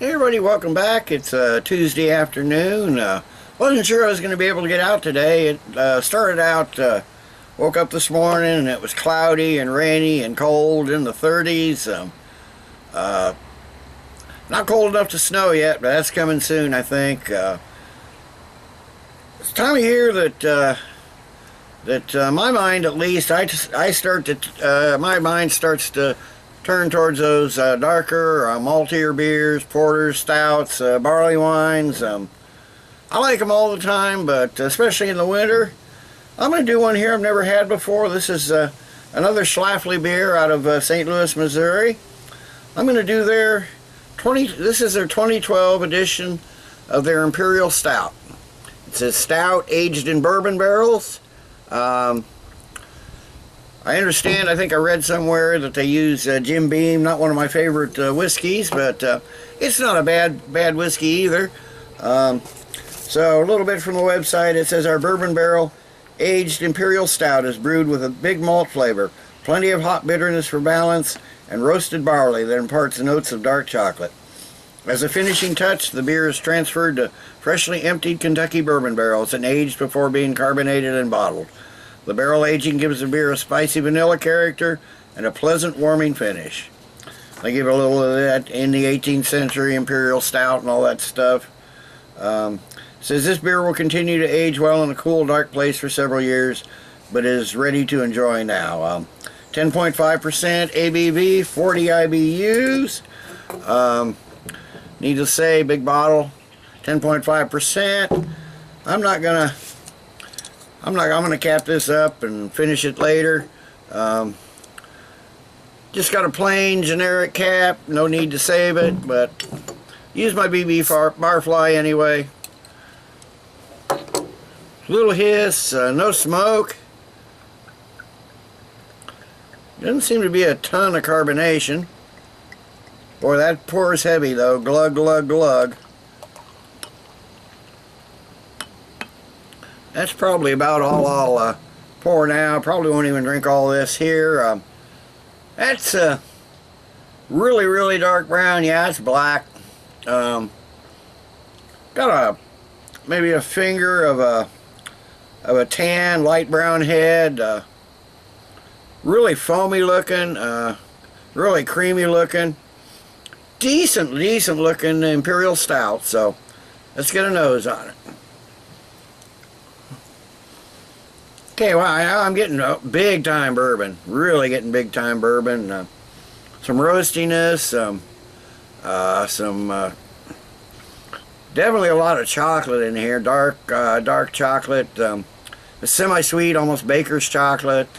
Hey everybody, welcome back. It's Tuesday afternoon. Wasn't sure I was going to be able to get out today. It started out, woke up this morning and it was cloudy and rainy and cold in the 30s. Not cold enough to snow yet, but that's coming soon, I think. It's time of year that my mind, at least, my mind starts to turn towards those darker, maltier beers, porters, stouts, barley wines. I like them all the time, but especially in the winter. I'm going to do one here I've never had before. This is another Schlafly beer out of St. Louis, Missouri. I'm going to do this is their 2012 edition of their Imperial Stout. It's a stout aged in bourbon barrels. I understand, I think I read somewhere that they use Jim Beam, not one of my favorite whiskeys, but it's not a bad whiskey either. So a little bit from the website, it says our bourbon barrel aged Imperial Stout is brewed with a big malt flavor, plenty of hop bitterness for balance, and roasted barley that imparts notes of dark chocolate. As a finishing touch, the beer is transferred to freshly emptied Kentucky bourbon barrels and aged before being carbonated and bottled. The barrel aging gives the beer a spicy vanilla character and a pleasant warming finish. They give a little of that in the 18th century Imperial Stout and all that stuff. Says this beer will continue to age well in a cool, dark place for several years, but is ready to enjoy now. 10.5% ABV, 40 IBUs. Need to say, big bottle, 10.5%. I'm gonna cap this up and finish it later. Just got a plain generic cap, no need to save it, but use my BB Barfly anyway. Little hiss, no smoke. Doesn't seem to be a ton of carbonation. Boy, that pours heavy though. Glug, glug, glug. That's probably about all I'll pour now. Probably won't even drink all this here. That's really, really dark brown. Yeah, it's black. Got maybe a finger of a tan, light brown head. Really foamy looking. Really creamy looking. Decent looking Imperial Stout. So let's get a nose on it. Okay, well, I'm getting big time bourbon. Really getting big time bourbon. Some roastiness, definitely a lot of chocolate in here. Dark chocolate. Semi-sweet, almost baker's chocolate.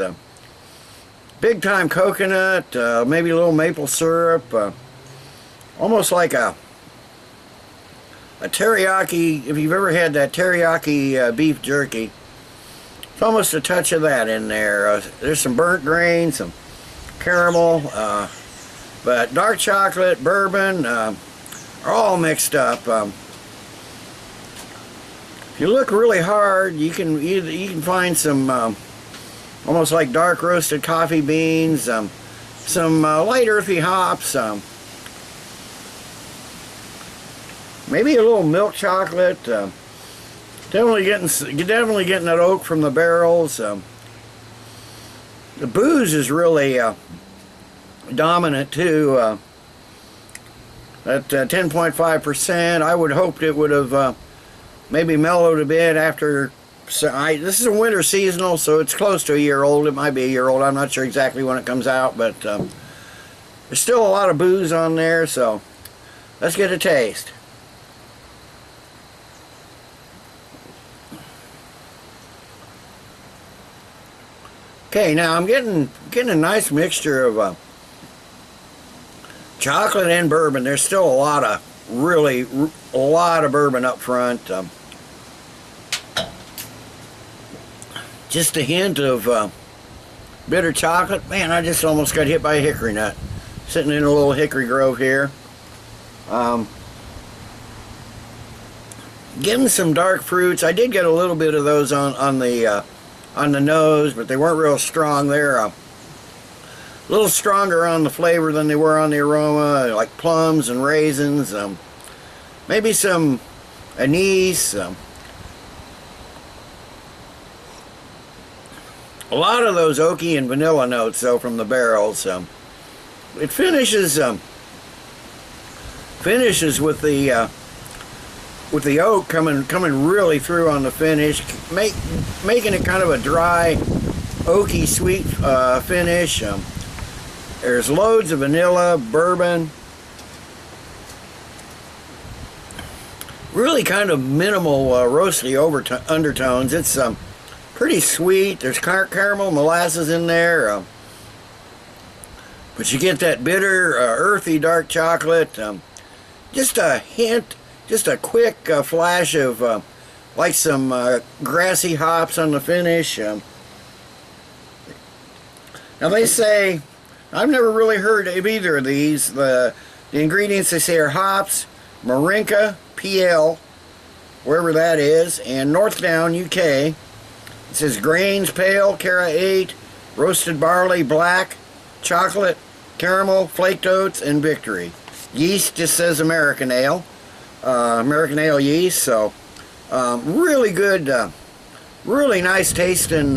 Big time coconut. Maybe a little maple syrup. Almost like a teriyaki. If you've ever had that teriyaki beef jerky. It's almost a touch of that in there. There's some burnt grain, some caramel, but dark chocolate, bourbon, are all mixed up. If you look really hard, you can find some almost like dark roasted coffee beans, some light earthy hops, maybe a little milk chocolate. Definitely getting that oak from the barrels. The booze is really dominant too. At 10.5%, I would hoped it would have maybe mellowed a bit after. This is a winter seasonal, so it's close to a year old. It might be a year old. I'm not sure exactly when it comes out, but there's still a lot of booze on there. So let's get a taste. Okay, now I'm getting a nice mixture of chocolate and bourbon. There's still a lot of bourbon up front. Just a hint of bitter chocolate. Man, I just almost got hit by a hickory nut. Sitting in a little hickory grove here. Getting some dark fruits. I did get a little bit of those on the nose, but they weren't real strong. They're a little stronger on the flavor than they were on the aroma, like plums and raisins. maybe some anise, a lot of those oaky and vanilla notes though from the barrels. It finishes with the oak coming really through on the finish, making it kind of a dry, oaky, sweet finish. There's loads of vanilla, bourbon, really kind of minimal roasty undertones. It's pretty sweet. There's caramel, molasses in there, but you get that bitter, earthy dark chocolate. Just a hint, just a quick flash of like some grassy hops on the finish. Now they say, I've never really heard of either of these. The ingredients they say are hops, Marinka, PL, wherever that is, and Northdown, UK. It says grains, pale, Cara 8, roasted barley, black, chocolate, caramel, flaked oats, and victory. Yeast just says American ale. American ale yeast, so really good, really nice tasting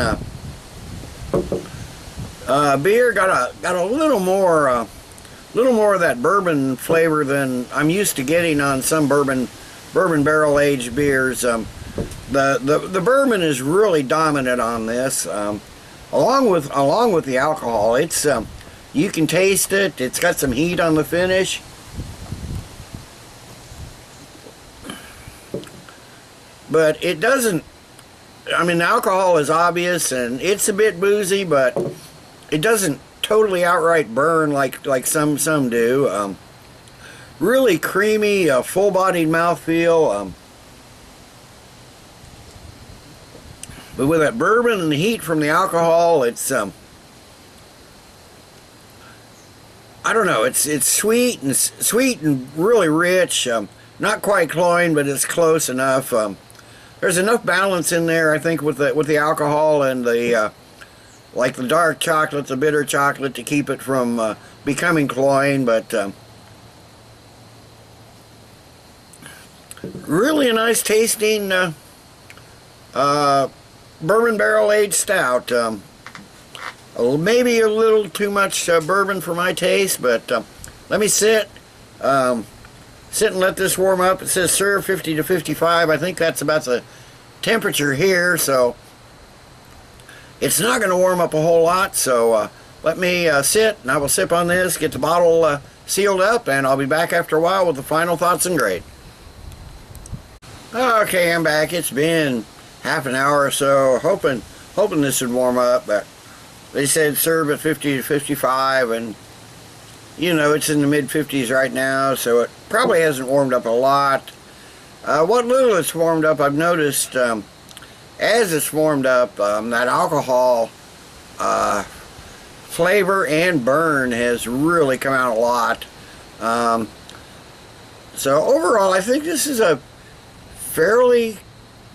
beer. Got a little more of that bourbon flavor than I'm used to getting on some bourbon barrel aged beers. The bourbon is really dominant on this, along with the alcohol. It's you can taste it. It's got some heat on the finish. But it doesn't, I mean, the alcohol is obvious and it's a bit boozy, but it doesn't totally outright burn like some do. Really creamy, full-bodied mouthfeel. But with that bourbon and the heat from the alcohol, it's I don't know. It's sweet and really rich. Not quite cloying, but it's close enough. There's enough balance in there, I think, with the alcohol and the like the dark chocolate, the bitter chocolate, to keep it from becoming cloying. But really a nice tasting bourbon barrel aged stout. Maybe a little too much bourbon for my taste, but let me sit and let this warm up. It says serve 50 to 55. I think that's about the temperature here, so it's not going to warm up a whole lot. So let me sit, and I will sip on this, get the bottle sealed up, and I'll be back after a while with the final thoughts and grade. Okay, I'm back. It's been half an hour or so, hoping this would warm up, but they said serve at 50 to 55, and you know, it's in the mid-50s right now, so it probably hasn't warmed up a lot. What little it's warmed up, I've noticed as it's warmed up, that alcohol flavor and burn has really come out a lot. So overall, I think this is a fairly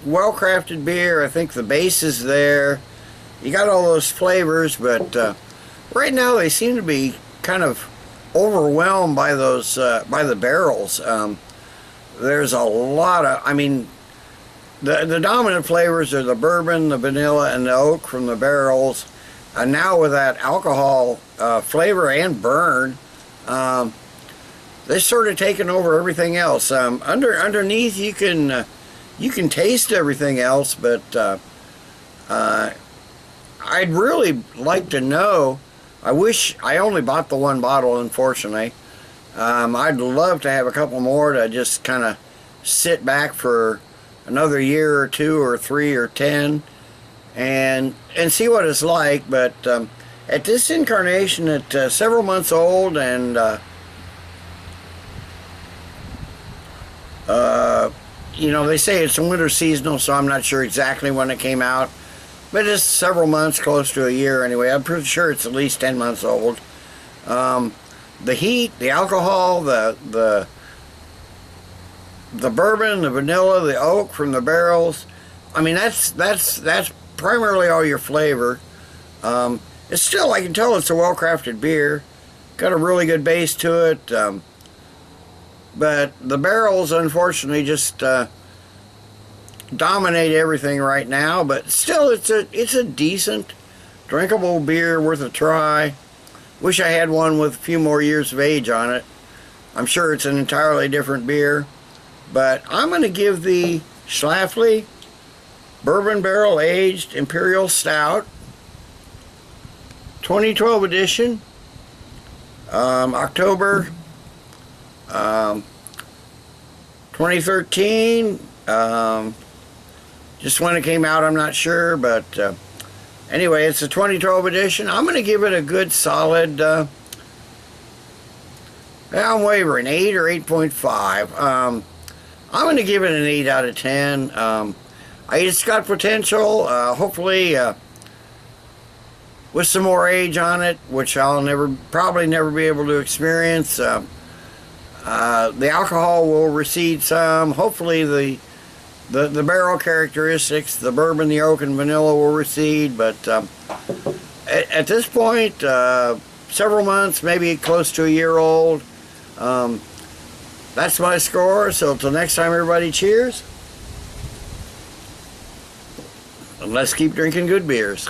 well-crafted beer. I think the base is there. You got all those flavors, but right now they seem to be kind of overwhelmed by those by the barrels. There's a lot of, I mean, the dominant flavors are the bourbon, the vanilla, and the oak from the barrels. And now with that alcohol flavor and burn, they're sort of taking over everything else. Underneath you can taste everything else, but I'd really like to know. I wish I only bought the one bottle, unfortunately. I'd love to have a couple more to just kind of sit back for another year or 2 or 3 or 10 and see what it's like. But at this incarnation, at several months old, and you know, they say it's a winter seasonal, so I'm not sure exactly when it came out. But it's several months, close to a year anyway. I'm pretty sure it's at least 10 months old. The heat, the alcohol, the bourbon, the vanilla, the oak from the barrels. I mean, that's primarily all your flavor. It's still, I can tell it's a well-crafted beer. Got a really good base to it. but the barrels unfortunately just dominate everything right now. But still, it's a decent, drinkable beer worth a try. Wish I had one with a few more years of age on it. I'm sure it's an entirely different beer, but I'm going to give the Schlafly Bourbon Barrel Aged Imperial Stout 2012 edition, October 2013. Just when it came out, I'm not sure, but anyway, it's a 2012 edition. I'm going to give it a good solid, I'm wavering, 8 or 8.5. I'm going to give it an 8 out of 10. It's got potential, hopefully, with some more age on it, which I'll probably never be able to experience. The alcohol will recede some. Hopefully the barrel characteristics, the bourbon, the oak, and vanilla will recede. But at this point, several months, maybe close to a year old, that's my score. So until next time, everybody, cheers. And let's keep drinking good beers.